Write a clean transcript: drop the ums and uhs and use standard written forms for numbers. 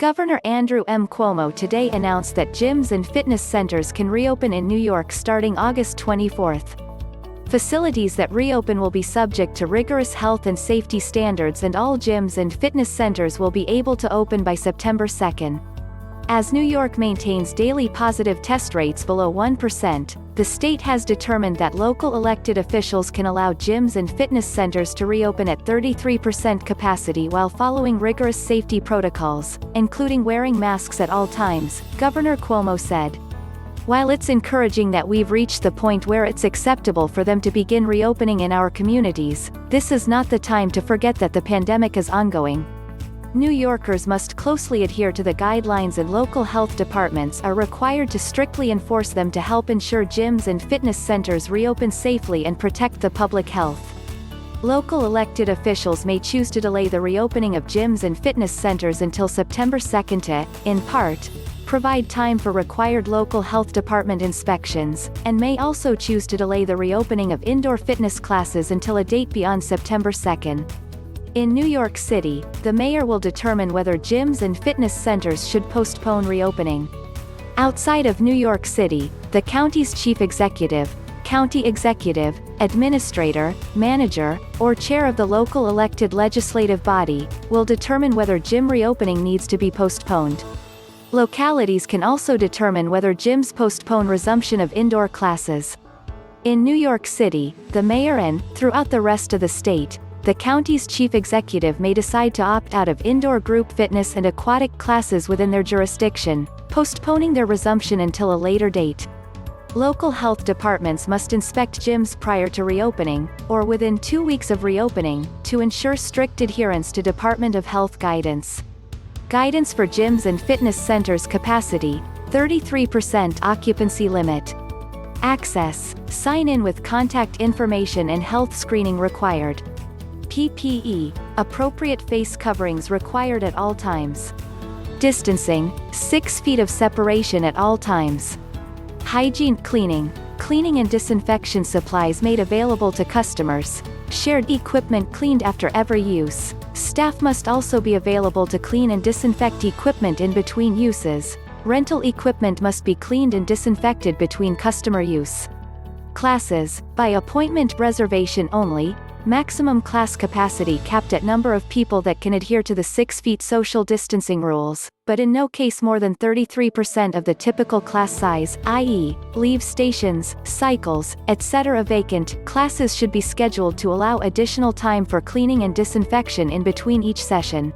Governor Andrew M. Cuomo today announced that gyms and fitness centers can reopen in New York starting August 24. Facilities that reopen will be subject to rigorous health and safety standards, and all gyms and fitness centers will be able to open by September 2. As New York maintains daily positive test rates below 1%, the state has determined that local elected officials can allow gyms and fitness centers to reopen at 33% capacity while following rigorous safety protocols, including wearing masks at all times, Governor Cuomo said. While it's encouraging that we've reached the point where it's acceptable for them to begin reopening in our communities, this is not the time to forget that the pandemic is ongoing. New Yorkers must closely adhere to the guidelines, and local health departments are required to strictly enforce them to help ensure gyms and fitness centers reopen safely and protect the public health. Local elected officials may choose to delay the reopening of gyms and fitness centers until September 2 to, in part, provide time for required local health department inspections, and may also choose to delay the reopening of indoor fitness classes until a date beyond September 2. In New York City, the mayor will determine whether gyms and fitness centers should postpone reopening. Outside of New York City, the county's chief executive, county executive, administrator, manager, or chair of the local elected legislative body, will determine whether gym reopening needs to be postponed. Localities can also determine whether gyms postpone resumption of indoor classes. In New York City, the mayor and, throughout the rest of the state, the county's chief executive may decide to opt out of indoor group fitness and aquatic classes within their jurisdiction, postponing their resumption until a later date. Local health departments must inspect gyms prior to reopening, or within 2 weeks of reopening, to ensure strict adherence to Department of Health guidance. Guidance for gyms and fitness centers: capacity, 33% occupancy limit. Access, sign in with contact information and health screening required. PPE, appropriate face coverings required at all times. Distancing, 6 feet of separation at all times. Hygiene: cleaning and disinfection supplies made available to customers. Shared equipment cleaned after every use. Staff must also be available to clean and disinfect equipment in between uses. Rental equipment must be cleaned and disinfected between customer use. Classes, by appointment reservation only. Maximum class capacity capped at number of people that can adhere to the 6 feet social distancing rules, but in no case more than 33% of the typical class size, i.e., leave stations, cycles, etc. Vacant classes should be scheduled to allow additional time for cleaning and disinfection in between each session.